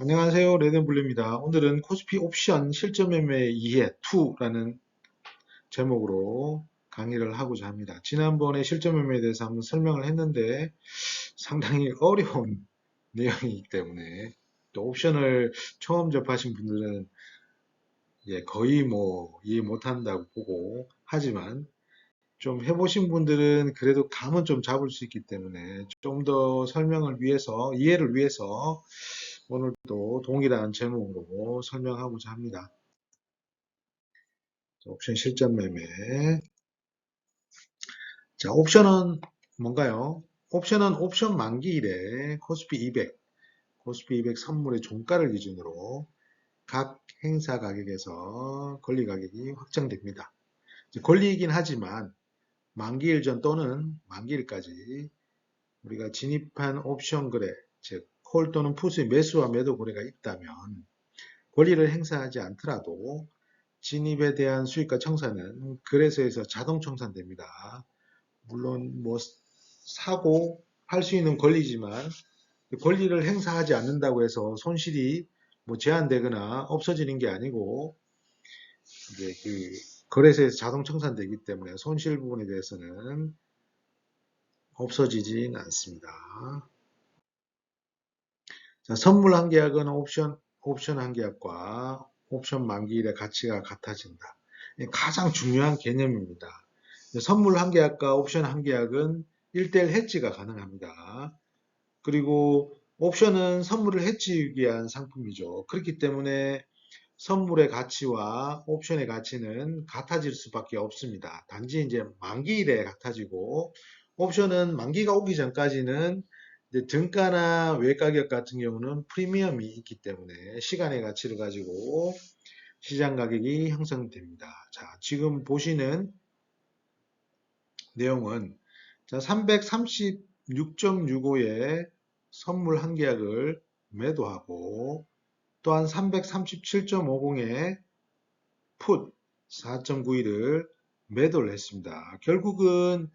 안녕하세요. 레드블루입니다. 오늘은 코스피 옵션 실전 매매 이해 2라는 제목으로 강의를 하고자 합니다. 지난번에 실전 매매에 대해서 한번 설명을 했는데 상당히 어려운 내용이기 때문에 또 옵션을 처음 접하신 분들은 거의 이해 못한다고 보고 하지만 좀 해보신 분들은 그래도 감은 좀 잡을 수 있기 때문에 좀 더 설명을 위해서, 이해를 위해서 오늘도 동일한 제목으로 설명하고자 합니다. 옵션 실전 매매. 자, 옵션은 뭔가요? 옵션은 옵션 만기일에 코스피 200, 코스피 200 선물의 종가를 기준으로 각 행사 가격에서 권리 가격이 확정됩니다. 권리이긴 하지만 만기일 전 또는 만기일까지 우리가 진입한 옵션 거래, 즉 콜 또는 풋의 매수와 매도 거래가 있다면 권리를 행사하지 않더라도 진입에 대한 수익과 청산은 거래소에서 자동 청산됩니다. 물론 사고 할 수 있는 권리지만 권리를 행사하지 않는다고 해서 손실이 제한되거나 없어지는 게 아니고 이제 그 거래소에서 자동 청산되기 때문에 손실 부분에 대해서는 없어지진 않습니다. 자, 선물 한 계약은 옵션 한 계약과 옵션 만기일의 가치가 같아진다. 가장 중요한 개념입니다. 선물 한 계약과 옵션 한 계약은 1대1 해지가 가능합니다. 그리고 옵션은 선물을 해지하기 위한 상품이죠. 그렇기 때문에 선물의 가치와 옵션의 가치는 같아질 수밖에 없습니다. 단지 이제 만기일에 같아지고 옵션은 만기가 오기 전까지는 이제 등가나 외가격 같은 경우는 프리미엄이 있기 때문에 시간의 가치를 가지고 시장 가격이 형성됩니다. 자, 지금 보시는 내용은 336.65에 선물 한 계약을 매도하고 또한 337.50에 풋 4.91을 매도를 했습니다. 결국은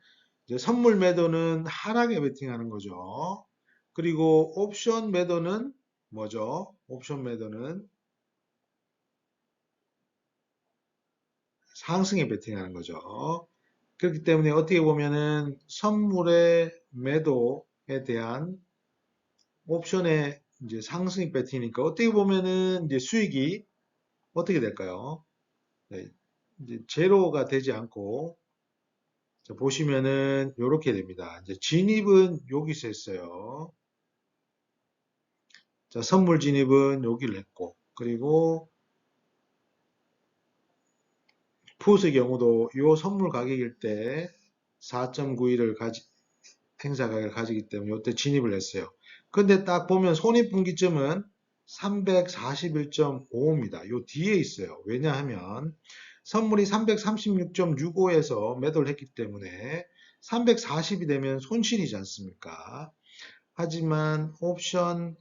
이제 선물 매도는 하락에 베팅하는 거죠. 그리고 옵션 매도는 뭐죠? 옵션 매도는 상승에 베팅하는 거죠. 그렇기 때문에 어떻게 보면은 선물의 매도에 대한 옵션의 이제 상승이 베팅이니까 어떻게 보면은 이제 수익이 어떻게 될까요? 네, 이제 제로가 되지 않고 자, 보시면은 이렇게 됩니다. 이제 진입은 여기서 했어요. 자, 선물 진입은 여기를 했고 그리고 풋의 경우도 이 선물 가격일 때 4.91을 행사 가격을 가지기 때문에 이때 진입을 했어요. 근데 딱 보면 손익분기점은 341.5입니다. 요 뒤에 있어요. 왜냐하면 선물이 336.65에서 매도를 했기 때문에 340이 되면 손실이지 않습니까? 하지만 옵션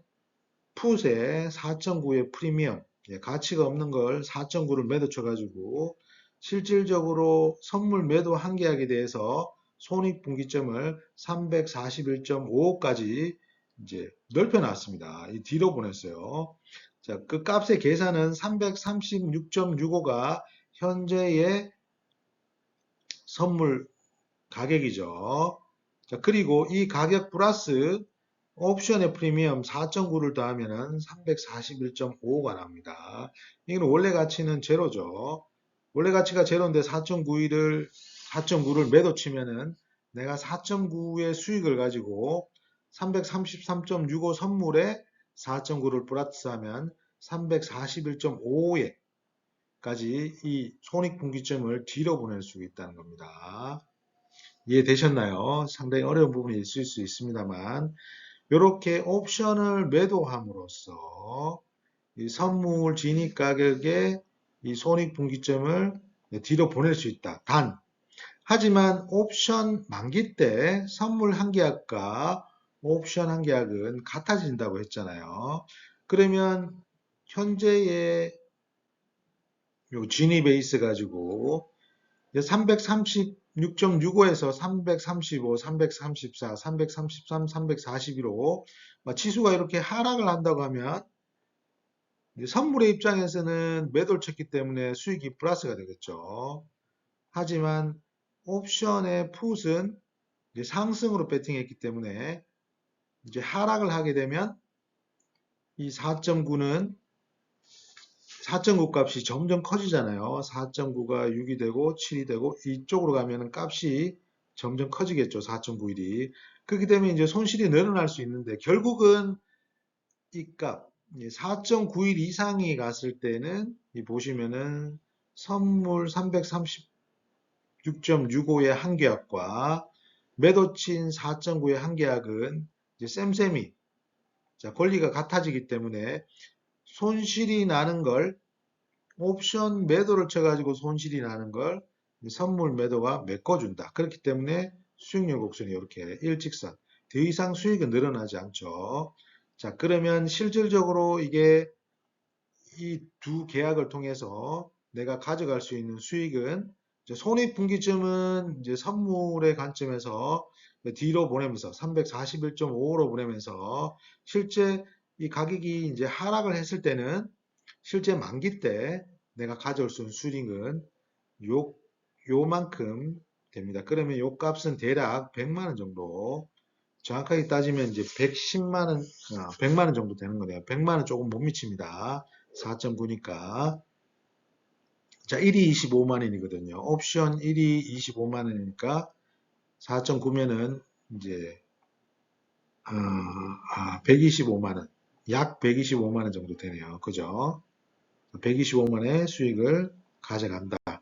풋에 4.9의 프리미엄, 가치가 없는 걸 4.9를 매도 쳐가지고 실질적으로 선물 매도 한 계약에 대해서 손익분기점을 341.55까지 이제 넓혀놨습니다. 이 뒤로 보냈어요. 자, 그 값의 계산은 336.65가 현재의 선물 가격이죠. 자, 그리고 이 가격 플러스 옵션의 프리미엄 4.9를 더하면 341.5가 납니다. 이건 원래 가치는 제로죠. 원래 가치가 제로인데 4.9를 매도 치면은 내가 4.9의 수익을 가지고 333.65 선물에 4.9를 플러스하면 341.5에까지 이 손익분기점을 뒤로 보낼 수 있다는 겁니다. 이해되셨나요? 상당히 어려운 부분이 있을 수 있습니다만 이렇게 옵션을 매도함으로써 이 선물 진입 가격의 이 손익분기점을 뒤로 보낼 수 있다. 하지만 옵션 만기 때 선물 한 계약과 옵션 한 계약은 같아진다고 했잖아요. 그러면 현재의 요 진입에 있어 가지고 336.65에서 335, 334, 333, 341로 치수가 이렇게 하락을 한다고 하면 이제 선물의 입장에서는 매도를 쳤기 때문에 수익이 플러스가 되겠죠. 하지만 옵션의 풋은 이제 상승으로 배팅했기 때문에 이제 하락을 하게 되면 이 4.9는 4.9 값이 점점 커지잖아요. 4.9가 6이 되고 7이 되고 이쪽으로 가면은 값이 점점 커지겠죠. 4.91이. 그렇기 때문에 이제 손실이 늘어날 수 있는데 결국은 이 값, 4.91 이상이 갔을 때는 보시면은 선물 336.65의 한 계약과 매도친 4.9의 한 계약은 이제 쌤쌤이 자, 권리가 같아지기 때문에 손실이 나는 걸 옵션 매도를 쳐가지고 손실이 나는 걸 선물 매도가 메꿔준다. 그렇기 때문에 수익률 곡선이 이렇게 일직선. 더 이상 수익은 늘어나지 않죠. 자, 그러면 실질적으로 이게 이 두 계약을 통해서 내가 가져갈 수 있는 수익은 손익분기점은 이제 선물의 관점에서 뒤로 보내면서 341.55로 보내면서 실제 이 가격이 이제 하락을 했을 때는 실제 만기 때 내가 가져올 수 있는 수익은 요만큼 됩니다. 그러면 요 값은 대략 100만 원 정도 정확하게 따지면 이제 110만 원, 100만 원 정도 되는 거네요. 100만 원 조금 못 미칩니다. 4.9니까. 자, 1이 25만 원이거든요. 옵션 1이 25만 원이니까 4.9면은 이제 125만 원, 약 125만 원 정도 되네요. 그죠? 125만 원의 수익을 가져간다라고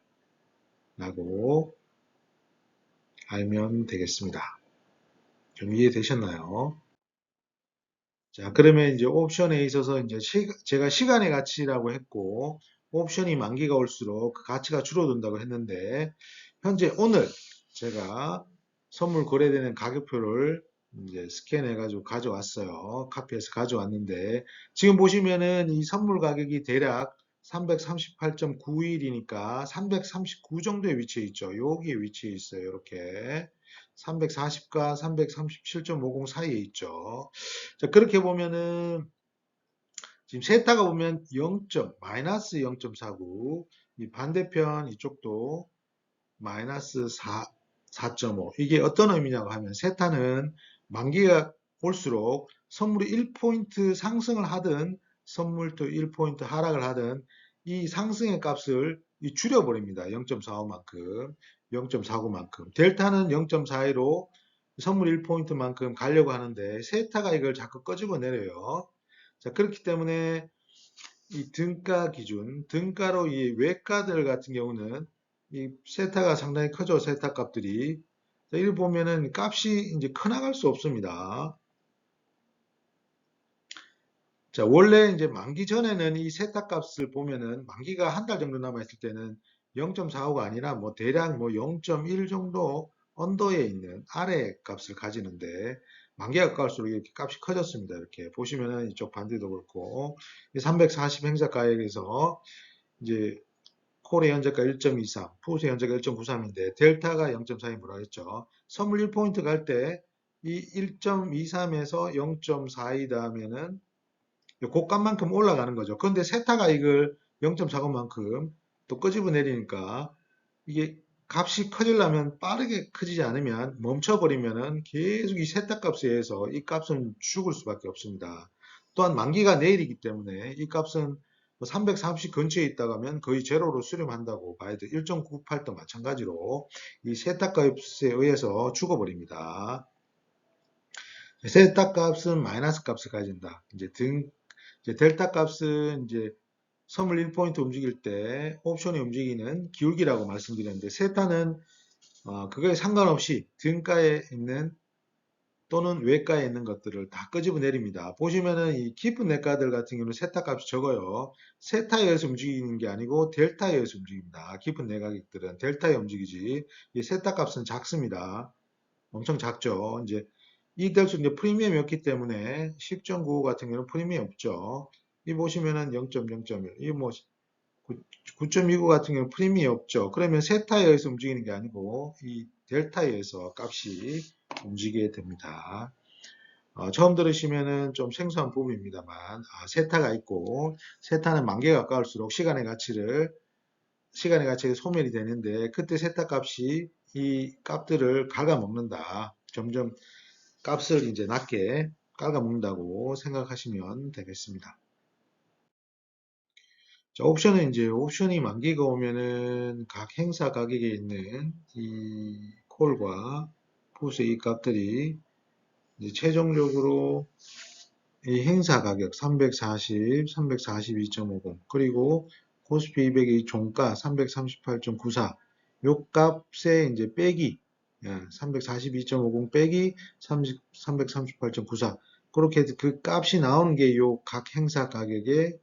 알면 되겠습니다. 좀 이해되셨나요? 자, 그러면 이제 옵션에 있어서 이제 제가 시간의 가치라고 했고, 옵션이 만기가 올수록 그 가치가 줄어든다고 했는데, 현재 오늘 제가 선물 거래되는 가격표를 이제 스캔해가지고 가져왔어요. 카피해서 가져왔는데, 지금 보시면은 이 선물 가격이 대략 338.91이니까 339 정도에 위치해 있죠. 여기에 위치해 있어요. 이렇게. 340과 337.50 사이에 있죠. 자, 그렇게 보면은 지금 세타가 보면 0. 마이너스 0.49, 이 반대편 이쪽도 마이너스 4.5. 이게 어떤 의미냐고 하면 세타는 만기가 올수록 선물이 1포인트 상승을 하든 선물도 1포인트 하락을 하든 이 상승의 값을 줄여버립니다. 0.45만큼, 0.49만큼. 델타는 0.42로 선물 1포인트만큼 가려고 하는데 세타가 이걸 자꾸 끄집어 내려요. 자, 그렇기 때문에 이 등가 기준, 등가로 이 외가들 같은 경우는 이 세타가 상당히 크죠. 세타 값들이. 자, 이를 보면은 값이 이제 커나갈 수 없습니다. 자, 원래 이제 만기 전에는 이 세타 값을 보면은 만기가 한 달 정도 남아있을 때는 0.45가 아니라 뭐 대략 뭐 0.1 정도 언더에 있는 아래 값을 가지는데 만기가 가까울수록 이렇게 값이 커졌습니다. 이렇게 보시면은 이쪽 반대도 그렇고 340 행사가액에서 이제 콜의 현재가 1.23, 풋의 현재가 1.93인데 델타가 0.4이 뭐라 했죠? 선물 1포인트 갈 때 이 1.23에서 0.42 하면은 곶감만큼 올라가는 거죠. 그런데 세타가 이걸 0.49만큼 또 끄집어 내리니까 이게 값이 커지려면 빠르게 커지지 않으면 멈춰버리면은 계속 이 세타 값에 의해서 이 값은 죽을 수밖에 없습니다. 또한 만기가 내일이기 때문에 이 값은 330 근처에 있다가 하면 거의 제로로 수렴한다고 봐야 돼. 1.98도 마찬가지로 이 세타 값에 의해서 죽어버립니다. 세타 값은 마이너스 값을 가진다. 이제 델타 값은 이제 선물 1포인트 움직일 때 옵션이 움직이는 기울기라고 말씀드렸는데 세타는 그거에 상관없이 등가에 있는 또는 외가에 있는 것들을 다 끄집어 내립니다. 보시면은 이 깊은 내가들 같은 경우는 세타 값이 적어요. 세타에 의해서 움직이는 게 아니고 델타에 의해서 움직입니다. 깊은 내가격들은 델타에 움직이지 이 세타 값은 작습니다. 엄청 작죠. 이제 이 될수 이제 프리미엄이었기 때문에 10.95 같은 경우는 프리미엄 없죠. 이 보시면은 0.0.1, 이뭐 9.29 같은 경우는 프리미엄 없죠. 그러면 세타에 의해서 움직이는 게 아니고 이 델타에 의해서 값이 움직이게 됩니다. 처음 들으시면은 좀 생소한 부분입니다만, 세타가 있고, 세타는 만기에 가까울수록 시간의 가치가 소멸이 되는데, 그때 세타 값이 이 값들을 갉아먹는다. 점점 값을 이제 낮게 갉아먹는다고 생각하시면 되겠습니다. 자, 옵션은 이제 옵션이 만기가 오면은 각 행사 가격에 있는 이 콜과 풋의 이 값들이 이제 최종적으로 이 행사 가격 340, 342.50 그리고 코스피 200의 종가 338.94 요 값에 이제 빼기 342.50 빼기 338.94 그렇게 그 값이 나오는 게 요 각 행사 가격의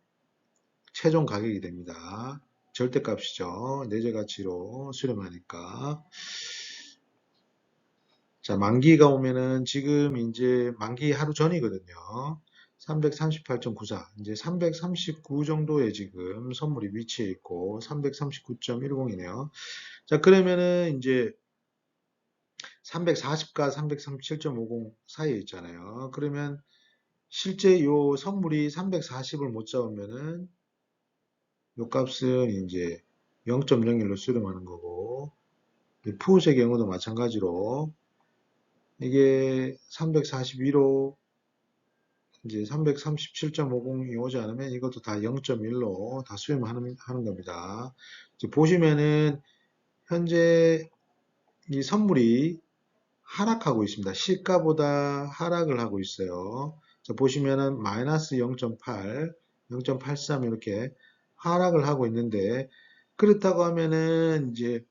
최종 가격이 됩니다. 절대값이죠. 내재 가치로 수렴하니까. 자, 만기가 오면은 지금 이제 만기 하루 전이거든요. 338.94. 이제 339 정도에 지금 선물이 위치해 있고 339.10이네요. 자, 그러면은 이제 340과 337.50 사이에 있잖아요. 그러면 실제 요 선물이 340을 못 잡으면은 요 값은 이제 0.01로 수렴하는 거고 푸웃의 경우도 마찬가지로 이게 342로 이제 337.50이 오지 않으면 이것도 다 0.1로 다 수렴하는 겁니다. 이제 보시면은 현재 이 선물이 하락하고 있습니다. 시가보다 하락을 하고 있어요. 자, 보시면은 마이너스 0.8, 0.83 이렇게 하락을 하고 있는데 그렇다고 하면은 이제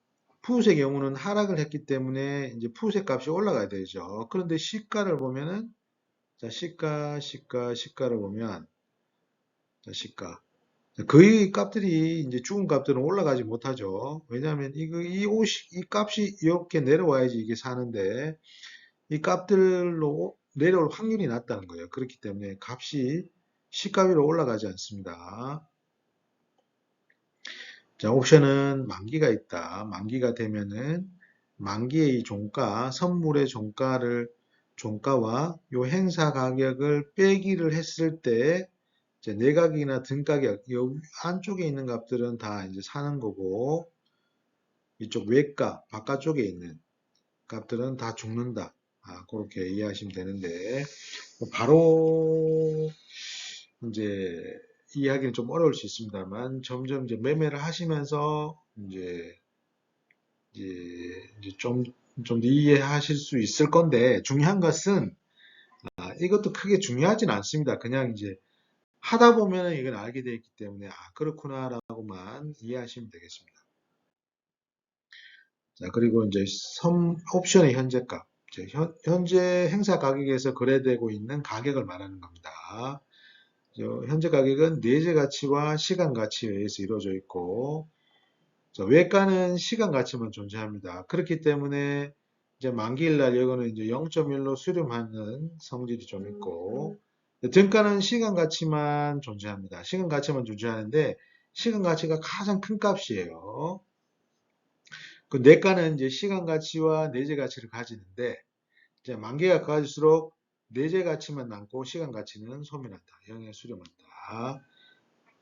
푸웃의 경우는 하락을 했기 때문에 이제 푸웃의 값이 올라가야 되죠. 그런데 시가를 보면은 자, 시가를 보면 자, 시가 거의 값들이 이제 죽은 값들은 올라가지 못하죠. 왜냐하면 이 값이 이렇게 내려와야지 이게 사는데 이 값들로 내려올 확률이 낮다는 거예요. 그렇기 때문에 값이 시가 위로 올라가지 않습니다. 자, 옵션은 만기가 있다. 만기가 되면은 만기의 종가, 선물의 종가와 요 행사 가격을 빼기를 했을 때 이제 내각이나 등가격, 요 안쪽에 있는 값들은 다 이제 사는 거고 이쪽 외가, 바깥쪽에 있는 값들은 다 죽는다. 그렇게 이해하시면 되는데 바로 이제 이해하기는 좀 어려울 수 있습니다만 점점 이제 매매를 하시면서 이제 좀 이해하실 수 있을 건데 중요한 것은 이것도 크게 중요하진 않습니다. 그냥 이제 하다 보면 이건 알게 되어 있기 때문에 그렇구나라고만 이해하시면 되겠습니다. 자, 그리고 이제 옵션의 현재가 현재 행사 가격에서 거래되고 있는 가격을 말하는 겁니다. 현재 가격은 내재 가치와 시간 가치에 의해서 이루어져 있고 외가는 시간 가치만 존재합니다. 그렇기 때문에 이제 만기일 날 이거는 이제 0.1로 수렴하는 성질이 좀 있고 등가는 시간 가치만 존재합니다. 시간 가치만 존재하는데 시간 가치가 가장 큰 값이에요. 그 내가는 이제 시간 가치와 내재 가치를 가지는데 이제 만기가 가질수록 내재 가치만 남고 시간 가치는 소멸한다. 0에 수렴한다.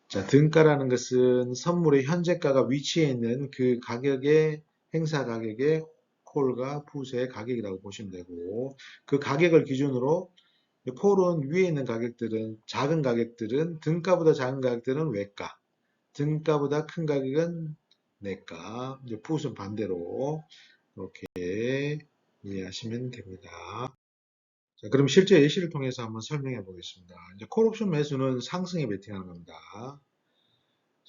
자, 등가라는 것은 선물의 현재가가 위치해 있는 그 가격의 행사 가격의 콜과 풋의 가격이라고 보시면 되고 그 가격을 기준으로 콜은 위에 있는 가격들은 작은 가격들은 등가보다 작은 가격들은 외가, 등가보다 큰 가격은 내가, 이제 풋은 반대로 이렇게 이해하시면 됩니다. 자, 그럼 실제 예시를 통해서 한번 설명해 보겠습니다. 이제 콜옵션 매수는 상승에 베팅하는 겁니다.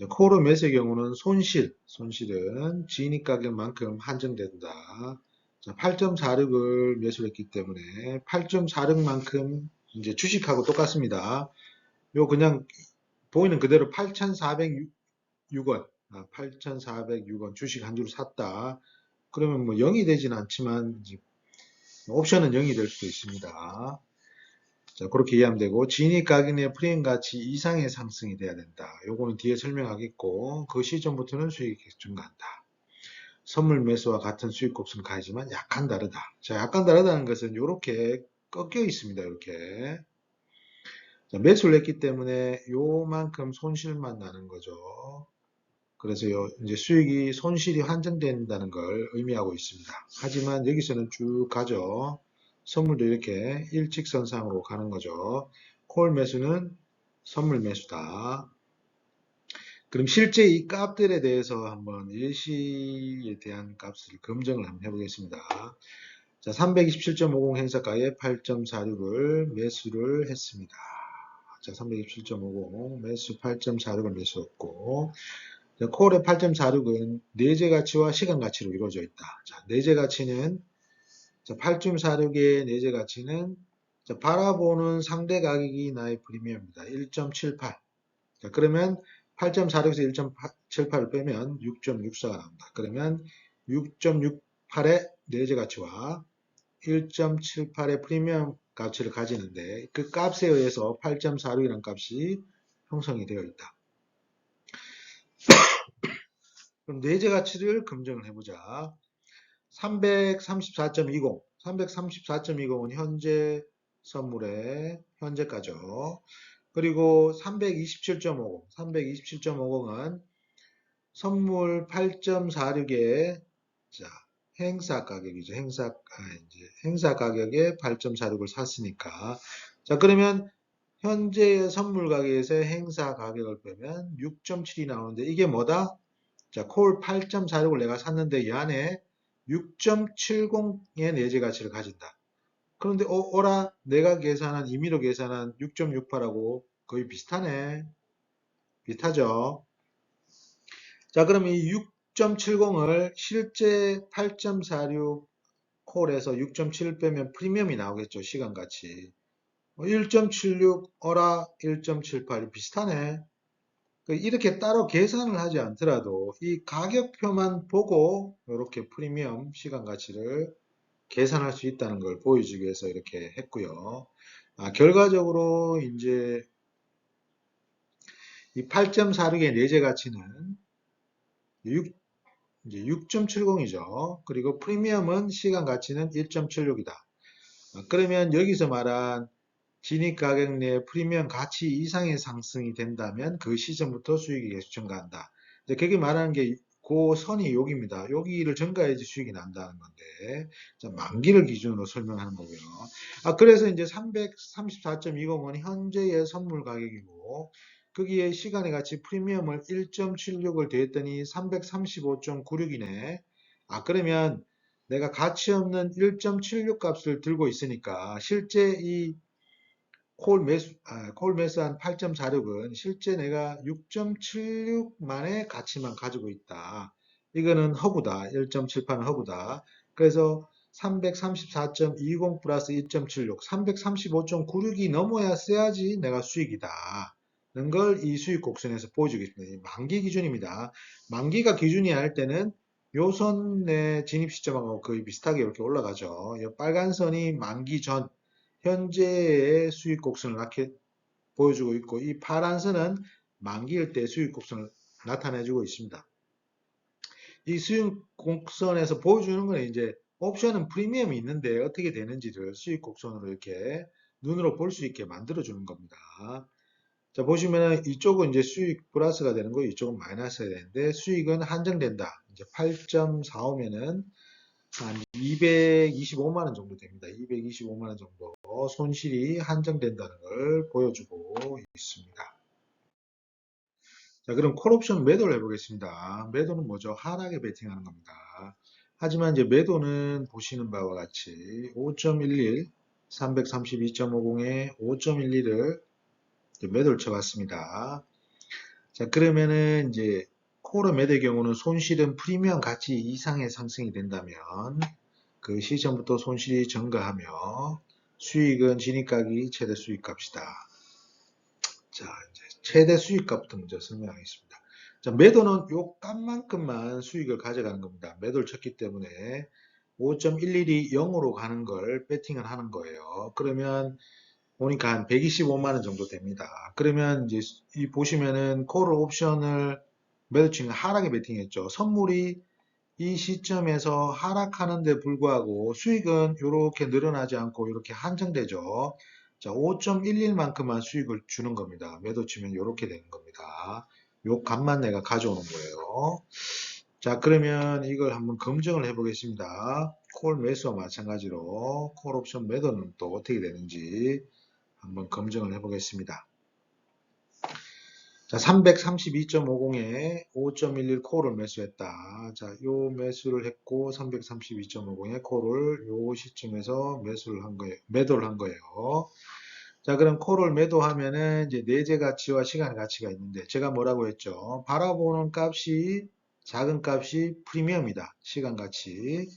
콜옵 매수의 경우는 손실은 진입 가격만큼 한정된다. 8.46을 매수를 했기 때문에 8.46만큼 이제 주식하고 똑같습니다. 요 그냥 보이는 그대로 8,406원, 8,406원 주식 한 줄 샀다. 그러면 뭐 0이 되진 않지만 옵션은 0이 될 수도 있습니다. 자, 그렇게 이해하면 되고 진입 가격의 프리미엄 가치 이상의 상승이 돼야 된다. 요거는 뒤에 설명하겠고 그 시점부터는 수익이 증가한다. 선물 매수와 같은 수익 곱수는 가지만 약간 다르다. 자, 약간 다르다는 것은 이렇게 꺾여 있습니다. 이렇게. 자, 매수를 했기 때문에 요만큼 손실만 나는 거죠. 그래서 이제 수익이 손실이 환정된다는 걸 의미하고 있습니다. 하지만 여기서는 쭉 가죠. 선물도 이렇게 일직선상으로 가는 거죠. 콜 매수는 선물 매수다. 그럼 실제 이 값들에 대해서 한번 일시에 대한 값을 검증을 한번 해보겠습니다. 자, 327.50 행사가에 8.46을 매수를 했습니다. 자, 327.50 매수 8.46을 매수했고, 콜의 8.46은 내재 가치와 시간 가치로 이루어져 있다. 자, 내재 가치는 8.46의 내재 가치는 바라보는 상대 가격이 나의 프리미엄입니다. 1.78. 자, 그러면 8.46에서 1.78을 빼면 6.64가 나옵니다. 그러면 6.68의 내재 가치와 1.78의 프리미엄 가치를 가지는데 그 값에 의해서 8.46이라는 값이 형성이 되어 있다. 그럼 내재 가치를 검증을 해보자. 334.20, 334.20은 현재 선물의 현재가죠. 그리고 327.50, 327.50은 선물 8.46의 행사 가격이죠. 행사 가격에 8.46을 샀으니까. 자, 그러면 현재의 선물 가격에서 행사 가격을 빼면 6.7이 나오는데 이게 뭐다? 자, 콜 8.46을 내가 샀는데 이 안에 6.70의 내재 가치를 가진다. 그런데 오라 내가 계산한 임의로 계산한 6.68하고 거의 비슷하네. 비슷하죠. 자, 그럼 이 6.70을 실제 8.46 콜에서 6.7 빼면 프리미엄이 나오겠죠. 시간같이. 1.76 어라 1.78이 비슷하네. 이렇게 따로 계산을 하지 않더라도 이 가격표만 보고 이렇게 프리미엄 시간 가치를 계산할 수 있다는 걸 보여주기 위해서 이렇게 했고요. 결과적으로 이제 이 8.46의 내재 가치는 6.70이죠. 그리고 프리미엄은 시간 가치는 1.76이다. 그러면 여기서 말한 진입 가격 내 프리미엄 가치 이상의 상승이 된다면 그 시점부터 수익이 계속 증가한다. 이제 그게 말하는 게 그 선이 여기입니다. 여기를 증가해야지 수익이 난다는 건데, 자, 만기를 기준으로 설명하는 거고요. 그래서 이제 334.20은 현재의 선물 가격이고, 거기에 시간의 가치 프리미엄을 1.76을 더했더니 335.96이네. 그러면 내가 가치 없는 1.76 값을 들고 있으니까 실제 이 콜 매수한 8.46은 실제 내가 6.76만의 가치만 가지고 있다. 이거는 허구다. 1.78은 허구다. 그래서 334.20 플러스 2.76, 335.96이 넘어야 써야지 내가 수익이다. 는 걸 이 수익 곡선에서 보여주겠습니다. 만기 기준입니다. 만기가 기준이 할 때는 요 선의 진입 시점하고 거의 비슷하게 이렇게 올라가죠. 이 빨간 선이 만기 전 현재의 수익 곡선을 보여주고 있고 이 파란 선은 만기일 때 수익 곡선을 나타내주고 있습니다. 이 수익 곡선에서 보여주는 건 이제 옵션은 프리미엄이 있는데 어떻게 되는지를 수익 곡선으로 이렇게 눈으로 볼 수 있게 만들어 주는 겁니다. 자, 보시면은 이쪽은 이제 수익 플러스가 되는 거, 이쪽은 마이너스가 되는데 수익은 한정된다. 이제 8.45면은 한 225만 원 정도 됩니다. 225만 원 정도 손실이 한정된다는 걸 보여주고 있습니다. 자, 그럼 콜옵션 매도를 해보겠습니다. 매도는 뭐죠? 하락에 베팅하는 겁니다. 하지만 이제 매도는 보시는 바와 같이 5.11, 332.50에 5.11을 매도를 쳐봤습니다. 자, 그러면은 이제 콜을 매도의 경우는 손실은 프리미엄 가치 이상의 상승이 된다면 그 시점부터 손실이 증가하며 수익은 진입가격이 최대 수익값이다. 자, 이제 최대 수익값부터 먼저 설명하겠습니다. 자, 매도는 요 값만큼만 수익을 가져가는 겁니다. 매도를 쳤기 때문에 5.11이 0으로 가는 걸 배팅을 하는 거예요. 그러면 보니까 한 125만 원 정도 됩니다. 그러면 이제 이 보시면은 콜 옵션을 매도 치는 하락에 배팅했죠. 선물이 이 시점에서 하락하는데 불구하고 수익은 이렇게 늘어나지 않고 이렇게 한정되죠. 자, 5.11만큼만 수익을 주는 겁니다. 매도 치면 이렇게 되는 겁니다. 요 값만 내가 가져오는 거예요. 자, 그러면 이걸 한번 검증을 해 보겠습니다. 콜 매수와 마찬가지로 콜 옵션 매도는 또 어떻게 되는지 한번 검증을 해 보겠습니다. 자, 332.50에 5.11 콜을 매수했다. 자, 요 매수를 했고 332.50에 콜을 요 시점에서 매수를 한 거예요. 매도를 한 거예요. 자, 그럼 콜을 매도하면은 이제 내재 가치와 시간 가치가 있는데 제가 뭐라고 했죠? 바라보는 값이 작은 값이 프리미엄이다. 시간 가치.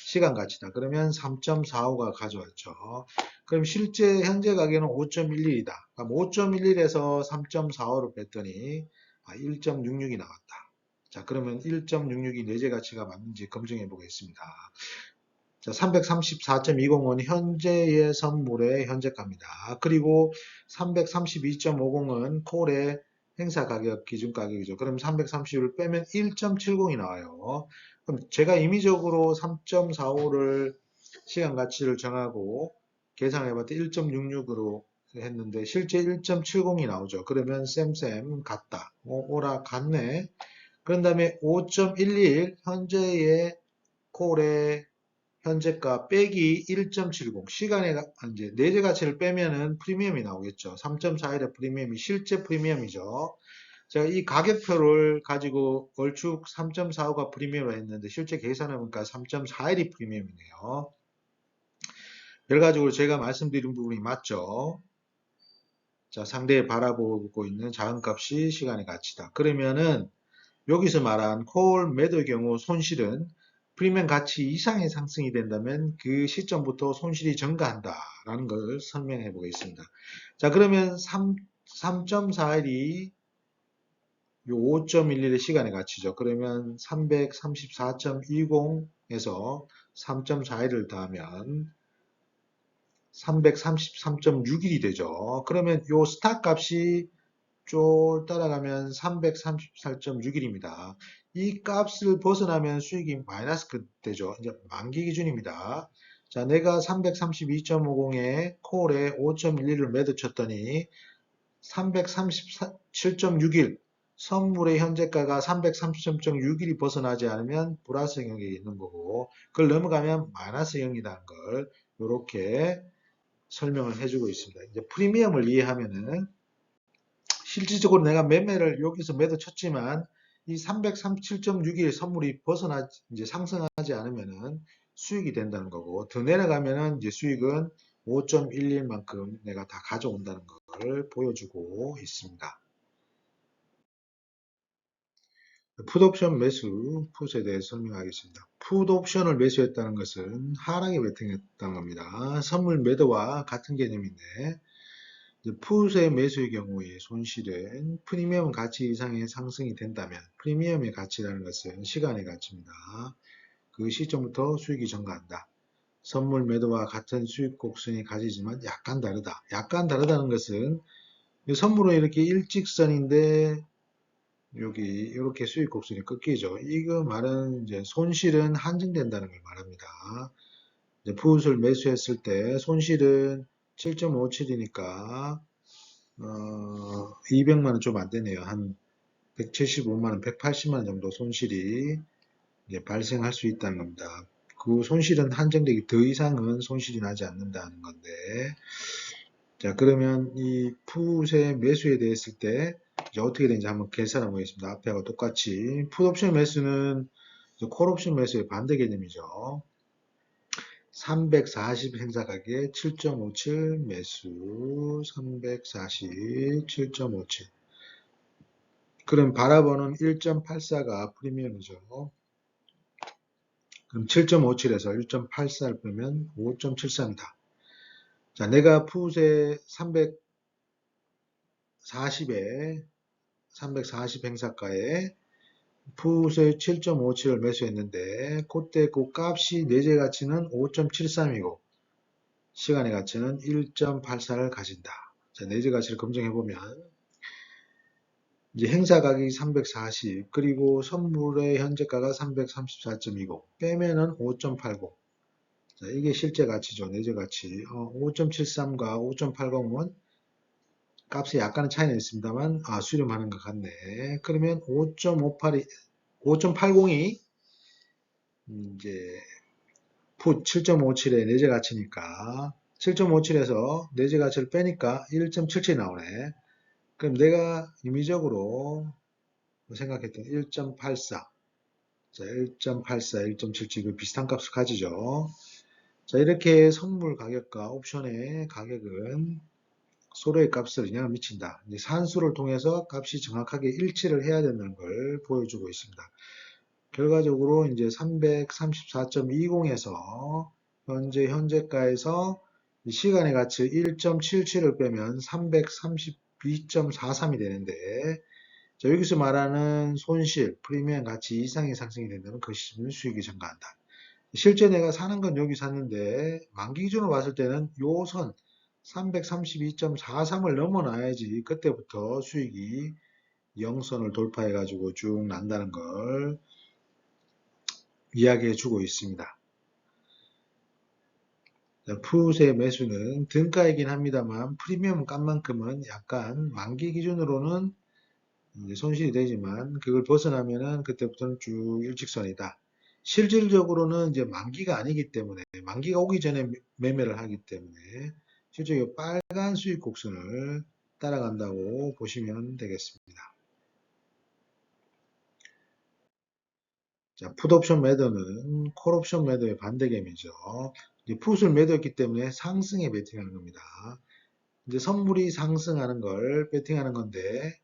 시간 가치다. 그러면 3.45가 가져왔죠. 그럼 실제 현재 가격은 5.11이다. 그럼 5.11에서 3.45로 뺐더니 1.66이 나왔다. 자, 그러면 1.66이 내재 가치가 맞는지 검증해 보겠습니다. 자, 334.20은 현재의 선물의 현재가입니다. 그리고 332.50은 콜의 행사 가격, 기준 가격이죠. 그럼 330을 빼면 1.70이 나와요. 그럼 제가 임의적으로 3.45를 시간 가치를 정하고 계산해 봤더니 1.66으로 했는데 실제 1.70이 나오죠. 그러면 쌤 같다. 오라 같네. 그런 다음에 5.11 현재의 콜의 현재가 빼기 1.70 시간의 이제 내재 가치를 빼면은 프리미엄이 나오겠죠. 3.41의 프리미엄이 실제 프리미엄이죠. 제가 이 가격표를 가지고 얼추 3.45가 프리미엄을 했는데 실제 계산해 보니까 3.41이 프리미엄이네요. 결과적으로 제가 말씀드린 부분이 맞죠. 자, 상대에 바라보고 있는 자금값이 시간의 가치다. 그러면은 여기서 말한 콜 매도의 경우 손실은 프리미엄 가치 이상의 상승이 된다면 그 시점부터 손실이 증가한다라는 걸 설명해 보겠습니다. 자, 그러면 3.41이 요 5.11의 시간의 가치죠. 그러면 334.20에서 3.41을 더하면 333.61이 되죠. 그러면 요 스타 값이 쭉 따라가면 334.61입니다. 이 값을 벗어나면 수익이 마이너스 되죠. 이제 만기 기준입니다. 자, 내가 332.50에 콜에 5.11을 매도 쳤더니 337.61 선물의 현재가가 330.61이 벗어나지 않으면 플러스 영역에 있는 거고 그걸 넘어가면 마이너스 0이라는 걸 이렇게 설명을 해주고 있습니다. 이제 프리미엄을 이해하면은 실질적으로 내가 매매를 여기서 매도 쳤지만 이 337.61 선물이 이제 상승하지 않으면은 수익이 된다는 거고 더 내려가면은 이제 수익은 5.11만큼 내가 다 가져온다는 걸 보여주고 있습니다. 풋옵션 매수, 풋에 대해서 설명하겠습니다. 풋옵션을 매수했다는 것은 하락에 베팅했다는 겁니다. 선물 매도와 같은 개념인데 풋의 매수의 경우에 손실은 프리미엄 가치 이상의 상승이 된다면 프리미엄의 가치라는 것은 시간의 가치입니다. 그 시점부터 수익이 증가한다. 선물 매도와 같은 수익 곡선이 가지지만 약간 다르다. 약간 다르다는 것은 선물은 이렇게 일직선인데 여기 이렇게 수익 곡선이 꺾이죠. 이거 말은 이제 손실은 한정된다는 걸 말합니다. 풋을 매수했을 때 손실은 7.57이니까 200만원 좀 안 되네요. 한 175만원, 180만원 정도 손실이 발생할 수 있다는 겁니다. 그 손실은 한정되기 더 이상은 손실이 나지 않는다는 건데, 자, 그러면 이 풋의 매수에 대했을 때, 이제 어떻게 되는지 한번 계산해 보겠습니다. 앞에와 똑같이. 풋 옵션 매수는 콜 옵션 매수의 반대 개념이죠. 340 행사 가격 7.57 매수 340 7.57 그럼 바라보는 1.84가 프리미엄이죠. 그럼 7.57에서 1.84를 빼면 5.73이다. 자, 내가 풋에 340에 340 행사가에 풋에 7.57을 매수했는데 그때 그 값이 내재 가치는 5.73이고 시간의 가치는 1.84를 가진다. 자, 내재 가치를 검증해 보면 이제 행사 가격이 340, 그리고 선물의 현재가가 334.20, 빼면은 5.80. 자, 이게 실제 가치죠. 내재 가치. 5.73과 5.80은 값이 약간의 차이는 있습니다만, 수렴하는 것 같네. 그러면 5.80이 이제 풋 7.57의 내재 가치니까 7.57에서 내재 가치를 빼니까 1.77 나오네. 그럼 내가 임의적으로 생각했던 1.84, 자, 1.84, 1.77 그 비슷한 값을 가지죠. 자, 이렇게 선물 가격과 옵션의 가격은 서로의 값을 영향을 미친다. 이제 산수를 통해서 값이 정확하게 일치를 해야 된다는 걸 보여주고 있습니다. 결과적으로 이제 334.20에서 현재가에서 시간의 가치 1.77을 빼면 332.43이 되는데, 자, 여기서 말하는 손실, 프리미엄 가치 이상의 상승이 된다면 그 시점은 수익이 증가한다. 실제 내가 사는 건 여기 샀는데 만기 기준으로 봤을 때는 요 선 332.43을 넘어놔야지 그때부터 수익이 0선을 돌파해 가지고 쭉 난다는 걸 이야기해 주고 있습니다. 풋의 매수는 등가이긴 합니다만 프리미엄 값만큼은 약간 만기 기준으로는 이제 손실이 되지만 그걸 벗어나면은 그때부터는 쭉 일직선이다. 실질적으로는 이제 만기가 아니기 때문에 만기가 오기 전에 매매를 하기 때문에 실제 이 빨간 수익 곡선을 따라간다고 보시면 되겠습니다. 자, 풋옵션 매도는 콜옵션 매도의 반대개념이죠. 이제 풋을 매도했기 때문에 상승에 베팅하는 겁니다. 이제 선물이 상승하는 걸 베팅하는 건데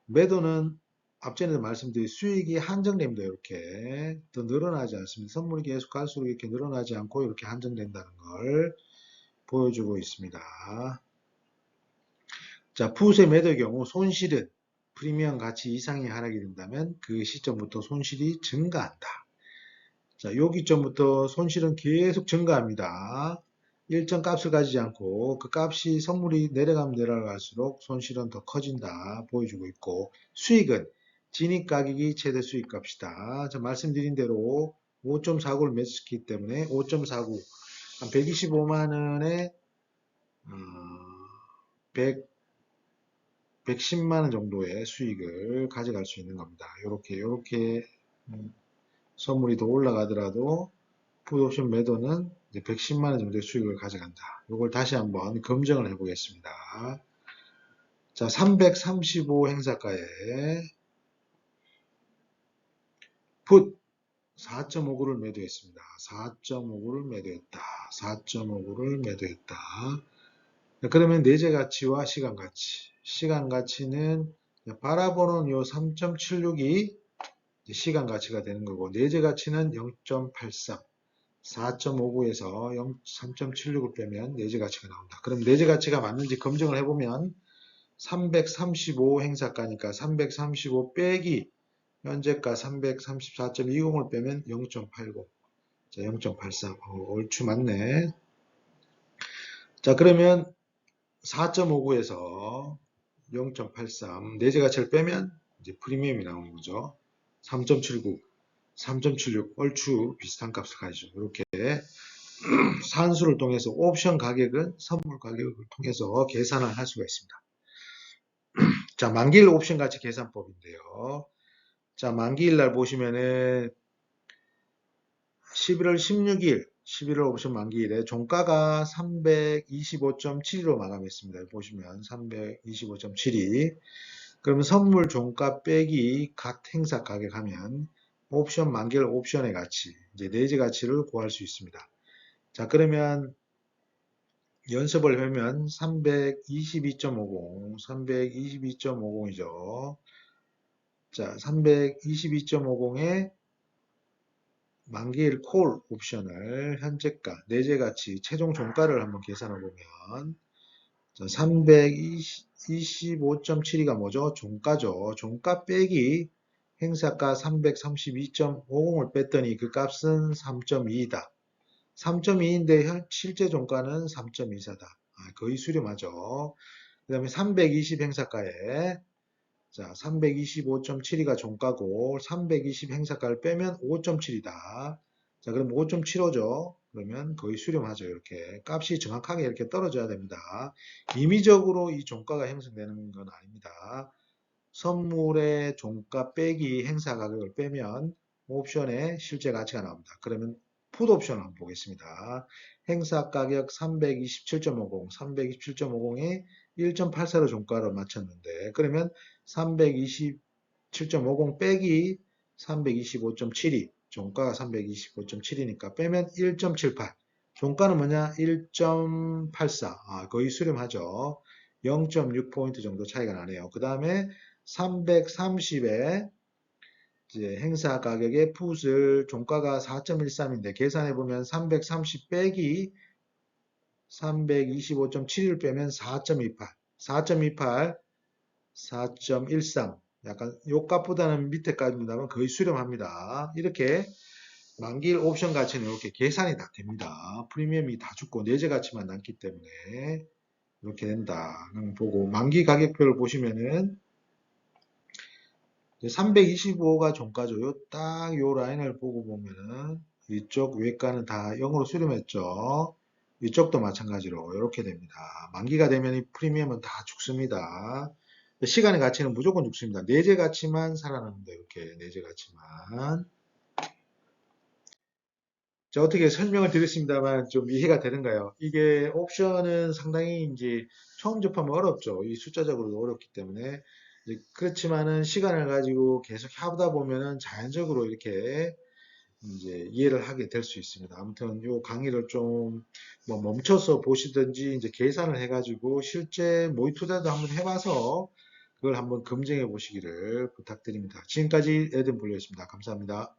매도는 앞전에도 말씀드린 수익이 한정됩니다. 이렇게 더 늘어나지 않습니다. 선물이 계속 갈수록 이렇게 늘어나지 않고 이렇게 한정된다는 걸 보여주고 있습니다. 자, 풋의 매도의 경우 손실은 프리미엄 가치 이상의 하락이 된다면 그 시점부터 손실이 증가한다. 자, 여기점부터 손실은 계속 증가합니다. 일정 값을 가지지 않고 그 값이 선물이 내려가면 내려갈수록 손실은 더 커진다 보여주고 있고, 수익은 진입 가격이 최대 수익 값이다. 자, 말씀드린 대로 5.49를 매수했기 때문에 5.49, 한 125만 원에 100, 110만 원 정도의 수익을 가져갈 수 있는 겁니다. 이렇게 선물이 더 올라가더라도 풋옵션 매도는 이제 110만 원 정도의 수익을 가져간다. 이걸 다시 한번 검증을 해보겠습니다. 자, 335 행사가에 풋 4.59를 매도했습니다. 4.59를 매도했다. 4.59를 매도했다. 그러면 내재 가치와 시간 가치. 시간 가치는 바라보는 요 3.76이 시간 가치가 되는 거고, 내재 가치는 0.83. 4.59에서 3.76을 빼면 내재 가치가 나온다. 그럼 내재 가치가 맞는지 검증을 해보면 335 행사가니까 335 빼기 현재가 334.20을 빼면 0.80. 자, 0.83. 얼추 맞네. 자, 그러면 4.59에서 0.83 내재 가치를 빼면 이제 프리미엄이 나오는 거죠. 3.79, 3.76 얼추 비슷한 값을 가지죠. 이렇게 산수를 통해서 옵션 가격은 선물 가격을 통해서 계산을 할 수가 있습니다. 자, 만기일 옵션 가치 계산법인데요. 자, 만기일 날 보시면은 11월 16일, 11월 옵션 만기일에 종가가 325.72로 마감했습니다. 보시면 325.72. 그러면 선물 종가 빼기 각 행사 가격 하면 옵션 만기일 옵션의 가치, 이제 내재 가치를 구할 수 있습니다. 자, 그러면 연습을 하면 322.50, 322.50이죠. 자, 322.50에 만기일 콜 옵션을 현재가, 내재 가치, 최종 종가를 한번 계산해 보면 325.72가 뭐죠? 종가죠. 종가 빼기 행사가 332.50을 뺐더니 그 값은 3.2이다. 3.2인데 실제 종가는 3.24다. 거의 수렴하죠. 그 다음에 320 행사가에 자, 325.72가 종가고 320 행사가를 빼면 5.7이다. 자, 그럼 5.75죠. 그러면 거의 수렴하죠. 이렇게 값이 정확하게 이렇게 떨어져야 됩니다. 임의적으로 이 종가가 형성되는 건 아닙니다. 선물의 종가 빼기 행사 가격을 빼면 옵션의 실제 가치가 나옵니다. 그러면 풋 옵션 한번 보겠습니다. 행사 가격 327.50, 327.50에 1.84로 종가를 맞췄는데 그러면 327.50 빼기 325.72, 종가가 325.7이니까 빼면 1.78, 종가는 뭐냐? 1.84, 거의 수렴하죠. 0.6포인트 정도 차이가 나네요. 그 다음에 330에 이제 행사 가격의 풋을 종가가 4.13인데 계산해 보면 330 빼기 325.71을 빼면 4.28, 4.28, 4.13. 약간 요 값보다는 밑에 값입니다만 거의 수렴합니다. 이렇게 만기일 옵션 가치는 이렇게 계산이 다 됩니다. 프리미엄이 다 죽고 내재 가치만 남기 때문에 이렇게 된다. 보고 만기 가격표를 보시면은 325가 종가죠. 딱 요 라인을 보고 보면은 이쪽 외가는 다 0으로 수렴했죠. 이쪽도 마찬가지로 이렇게 됩니다. 만기가 되면 이 프리미엄은 다 죽습니다. 시간의 가치는 무조건 죽습니다. 내재 가치만 살아납니다. 이렇게 내재 가치만. 자, 어떻게 설명을 드렸습니다만 좀 이해가 되는가요? 이게 옵션은 상당히 이제 처음 접하면 어렵죠. 이 숫자적으로도 어렵기 때문에. 그렇지만은 시간을 가지고 계속 하다 보면은 자연적으로 이렇게 이제 이해를 하게 될 수 있습니다. 아무튼 요 강의를 좀 뭐 멈춰서 보시든지 이제 계산을 해가지고 실제 모의 투자도 한번 해봐서 그걸 한번 검증해 보시기를 부탁드립니다. 지금까지 에든블루였습니다. 감사합니다.